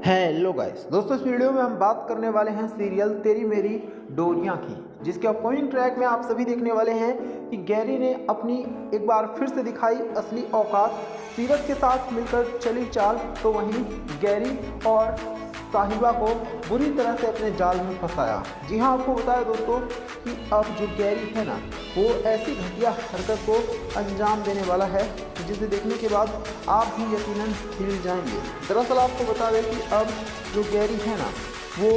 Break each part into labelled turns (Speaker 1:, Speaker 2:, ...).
Speaker 1: Hello guys दोस्तों, इस video में हम बात करने वाले हैं सीरियल तेरी मेरी डोरियां की, जिसके अपकमिंग ट्रैक में आप सभी देखने वाले हैं कि गैरी ने अपनी एक बार फिर से दिखाई असली औकात। सीरत के साथ मिलकर चली चाल, तो वहीं गैरी और साहिबा को बुरी तरह से अपने जाल में फंसाया। जी हाँ, आपको बताया दोस्तों कि अब जो गैरी है ना, वो ऐसी घटिया हरकत को अंजाम देने वाला है जिसे देखने के बाद आप भी यकीनन हिल जाएंगे। दरअसल आपको बता दें कि अब जो गैरी है ना, वो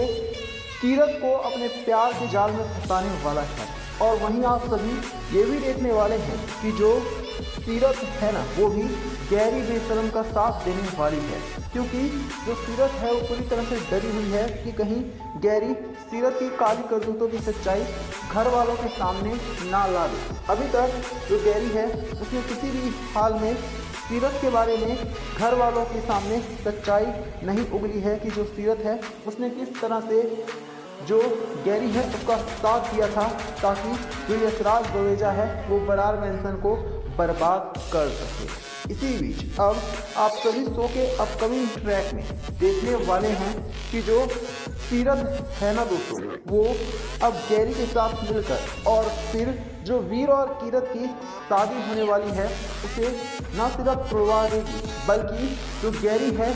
Speaker 1: सीरत को अपने प्यार के जाल में फंसाने वाला है। और वहीं आप सभी ये भी देखने वाले हैं कि जो सीरत है ना, वो भी गैरी बेशरम का साथ देने वाली है, क्योंकि जो सीरत है वो पूरी तरह से डरी हुई है कि कहीं गैरी सीरत की काली करतूतों की सच्चाई घर वालों के सामने ना ला दे। अभी तक जो गैरी है उसने किसी भी हाल में सीरत के बारे में घर वालों के सामने सच्चाई नहीं उगली है कि जो सीरत है उसने किस तरह से जो गैरी है उसका साथ दिया था, ताकि जो यशराज बवेजा है वो बरार मैंसन को बर्बाद कर सके। इसी बीच अब आप सभी शो के अपकमिंग ट्रैक में देखने वाले हैं कि जो सीरत है ना दोस्तों, वो अब गैरी के साथ मिलकर और फिर जो वीर और कीरत की शादी होने वाली है उसे न सिर्फ तोड़वा देगी, बल्कि जो गैरी है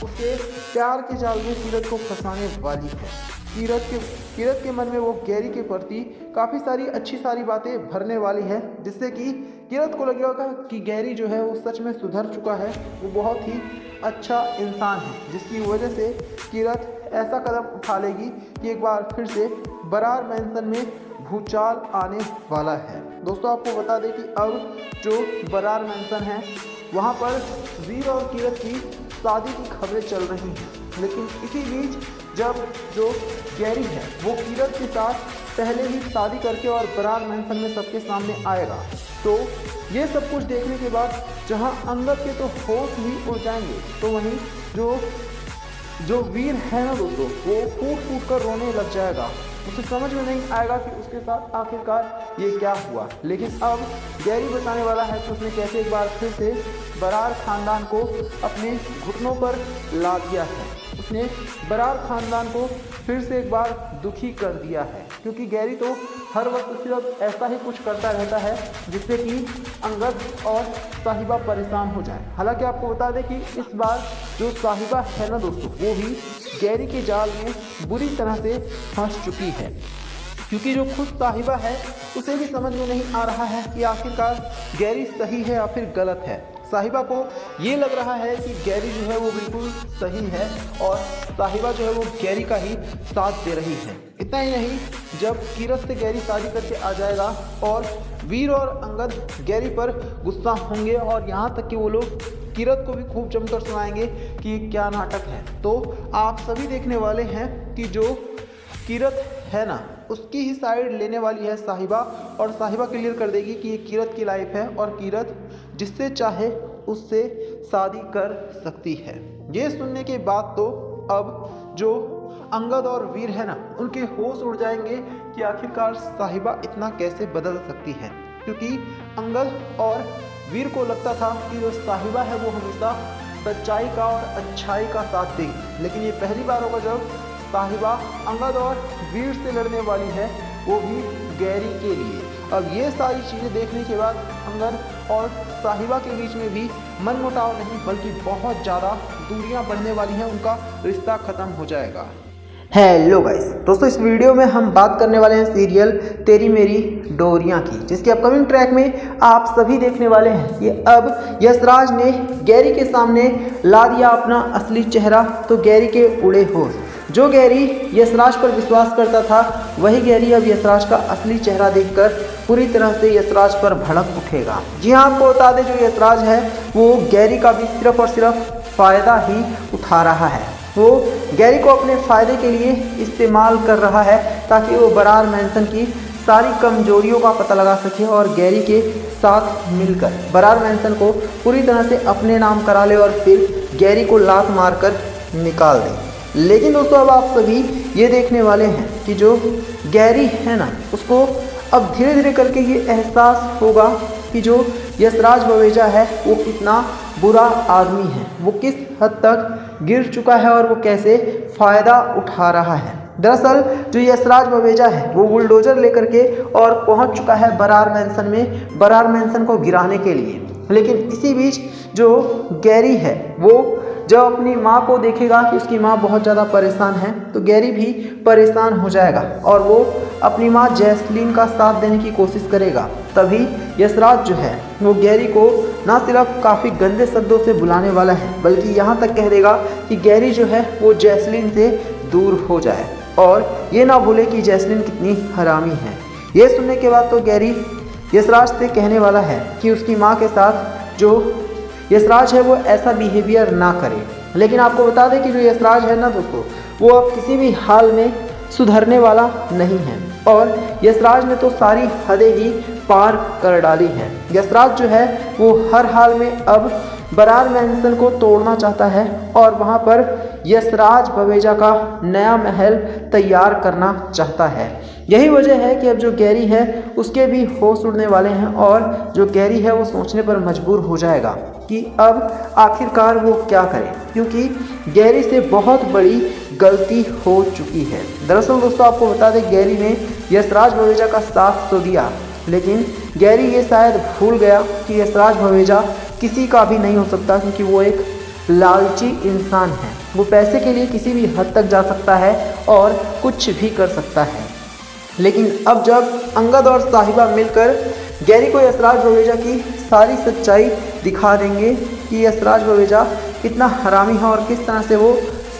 Speaker 1: उसे प्यार के जाल में सीरत को फंसाने वाली है। कीरत के मन में वो गैरी के प्रति काफ़ी सारी अच्छी सारी बातें भरने वाली है, जिससे कि कीरत को लगेगा कि गैरी जो है वो सच में सुधर चुका है, वो बहुत ही अच्छा इंसान है, जिसकी वजह से कीरत ऐसा कदम उठा लेगी कि एक बार फिर से बरार मैंसन में भूचाल आने वाला है। दोस्तों आपको बता दें कि अब जो बरार मैंसन है वहाँ पर वीर और कीरत की शादी की खबरें चल रही हैं, लेकिन इसी बीच जब जो गैरी है वो कीरत के साथ पहले ही शादी करके और बरार मैंसन में सबके सामने आएगा, तो ये सब कुछ देखने के बाद जहां अंगद के तो होश ही उड़ जाएंगे, तो वहीं जो वीर है ना दोस्तों, वो फूट फूट कर रोने लग जाएगा। उसे समझ में नहीं आएगा कि उसके साथ आखिरकार ये क्या हुआ। लेकिन अब गैरी बताने वाला है कि उसने कैसे एक बार फिर से बरार खानदान को अपने घुटनों पर ला दिया है। उसने बरार खानदान को फिर से एक बार दुखी कर दिया है, क्योंकि गैरी तो हर वक्त सिर्फ ऐसा ही कुछ करता रहता है जिससे कि अंगद और साहिबा परेशान हो जाए। हालांकि आपको बता दें कि इस बार जो साहिबा है ना दोस्तों, वो भी गैरी के जाल में बुरी तरह से फंस चुकी है, क्योंकि जो खुद साहिबा है उसे भी समझ में नहीं आ रहा है कि आखिरकार गैरी सही है या फिर गलत है। साहिबा को ये लग रहा है कि गैरी जो है वो बिल्कुल सही है और साहिबा जो है वो गैरी का ही साथ दे रही है। इतना ही नहीं, जब कीरत से गैरी शादी करके आ जाएगा और वीर और अंगद गैरी पर गुस्सा होंगे और यहाँ तक कि वो लोग कीरत को भी खूब जमकर सुनाएंगे कि क्या नाटक है, तो आप सभी देखने वाले हैं कि जो कीरत है ना, उसकी ही साइड लेने वाली है साहिबा, और साहिबा क्लियर कर देगी कि ये कीरत की लाइफ है और कीरत जिससे चाहे उससे शादी कर सकती है। ये सुनने के बाद तो अब जो अंगद और वीर है ना, उनके होश उड़ जाएंगे कि आखिरकार साहिबा इतना कैसे बदल सकती है, क्योंकि अंगद और वीर को लगता था कि जो साहिबा है वो हमेशा सच्चाई का और अच्छाई का साथ देगी, लेकिन ये पहली बार होगा जब साहिबा अंगद और वीर से लड़ने वाली है, वो भी गैरी के लिए। अब ये सारी चीज़ें देखने के बाद अंगद और साहिबा के बीच में भी मनमुटाव नहीं बल्कि बहुत ज़्यादा दूरियां बढ़ने वाली हैं, उनका रिश्ता ख़त्म हो जाएगा। हेलो गाइस दोस्तों, इस वीडियो में हम बात करने वाले हैं सीरियल तेरी मेरी डोरियां की, जिसके अपकमिंग ट्रैक में आप सभी देखने वाले हैं कि अब यशराज ने गैरी के सामने ला दिया अपना असली चेहरा, तो गैरी के उड़े होश। जो गैरी यशराज पर विश्वास करता था, वही गैरी अब यशराज का असली चेहरा देखकर पूरी तरह से यशराज पर भड़क उठेगा। जी हाँ, आपको बता दें जो यशराज है वो गैरी का भी सिर्फ और सिर्फ फ़ायदा ही उठा रहा है। वो गैरी को अपने फ़ायदे के लिए इस्तेमाल कर रहा है, ताकि वो बरार मैंसन की सारी कमजोरियों का पता लगा सके और गैरी के साथ मिलकर बरार मैंसन को पूरी तरह से अपने नाम करा ले और फिर गैरी को लात मारकर निकाल दे। लेकिन दोस्तों अब आप सभी ये देखने वाले हैं कि जो गैरी है ना, उसको अब धीरे धीरे करके ये एहसास होगा कि जो यशराज बवेजा है वो कितना बुरा आदमी है, वो किस हद तक गिर चुका है और वो कैसे फ़ायदा उठा रहा है। दरअसल जो यशराज बवेजा है वो बुलडोजर लेकर के और पहुंच चुका है बरार मैंसन में, बरार मैंसन को गिराने के लिए। लेकिन इसी बीच जो गैरी है वो जब अपनी माँ को देखेगा कि उसकी माँ बहुत ज़्यादा परेशान है तो गैरी भी परेशान हो जाएगा और वो अपनी माँ जैस्लीन का साथ देने की कोशिश करेगा। तभी यशराज जो है वो गैरी को ना सिर्फ काफ़ी गंदे शब्दों से बुलाने वाला है बल्कि यहाँ तक कह देगा कि गैरी जो है वो जैस्लीन से दूर हो जाए और ये ना भूले कि जैस्लीन कितनी हरामी है। ये सुनने के बाद तो गैरी यशराज से कहने वाला है कि उसकी माँ के साथ जो यशराज है वो ऐसा बिहेवियर ना करे। लेकिन आपको बता दें कि जो यशराज है ना दोस्तों, वो अब किसी भी हाल में सुधरने वाला नहीं है और यशराज ने तो सारी हदें ही पार कर डाली हैं। यशराज जो है वो हर हाल में अब बरार मैंसन को तोड़ना चाहता है और वहाँ पर यशराज बवेजा का नया महल तैयार करना चाहता है। यही वजह है कि अब जो गैरी है उसके भी होश उड़ने वाले हैं और जो गैरी है वो सोचने पर मजबूर हो जाएगा कि अब आखिरकार वो क्या करे, क्योंकि गैरी से बहुत बड़ी गलती हो चुकी है। दरअसल दोस्तों आपको बता दें गैरी ने यशराज बवेजा का साथ तो दिया, लेकिन गैरी ये शायद भूल गया कि यशराज बवेजा किसी का भी नहीं हो सकता, क्योंकि वो एक लालची इंसान है। वो पैसे के लिए किसी भी हद तक जा सकता है और कुछ भी कर सकता है। लेकिन अब जब अंगद और साहिबा मिलकर गैरी को यशराज बवेजा की सारी सच्चाई दिखा देंगे कि यशराज बवेजा कितना हरामी है और किस तरह से वो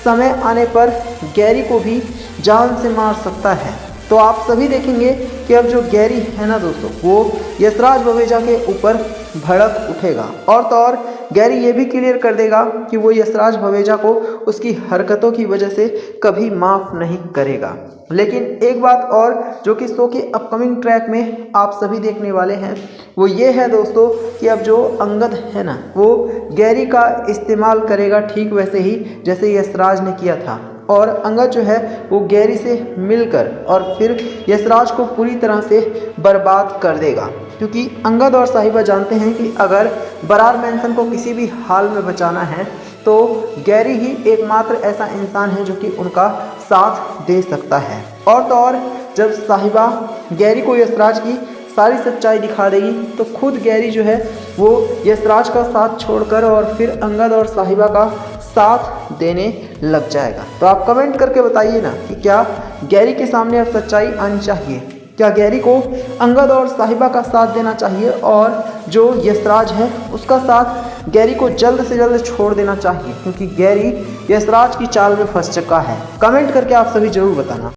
Speaker 1: समय आने पर गैरी को भी जान से मार सकता है, तो आप सभी देखेंगे कि अब जो गैरी है ना दोस्तों वो यशराज बवेजा के ऊपर भड़क उठेगा। और तो और गैरी ये भी क्लियर कर देगा कि वो यशराज बवेजा को उसकी हरकतों की वजह से कभी माफ़ नहीं करेगा। लेकिन एक बात और जो कि शो के अपकमिंग ट्रैक में आप सभी देखने वाले हैं वो ये है दोस्तों कि अब जो अंगद है ना वो गैरी का इस्तेमाल करेगा ठीक वैसे ही जैसे यशराज ने किया था, और अंगद जो है वो गैरी से मिलकर और फिर यशराज को पूरी तरह से बर्बाद कर देगा, क्योंकि अंगद और साहिबा जानते हैं कि अगर बरार मैंसन को किसी भी हाल में बचाना है तो गैरी ही एकमात्र ऐसा इंसान है जो कि उनका साथ दे सकता है। और तो और जब साहिबा गैरी को यशराज की सारी सच्चाई दिखा देगी तो खुद गैरी जो है वो यशराज का साथ छोड़कर और फिर अंगद और साहिबा का साथ देने लग जाएगा। तो आप कमेंट करके बताइए ना कि क्या गैरी के सामने अब सच्चाई आनी चाहिए, क्या गैरी को अंगद और साहिबा का साथ देना चाहिए और जो यशराज है उसका साथ गैरी को जल्द से जल्द छोड़ देना चाहिए, क्योंकि गैरी यशराज की चाल में फंस चुका है। कमेंट करके आप सभी जरूर बताना।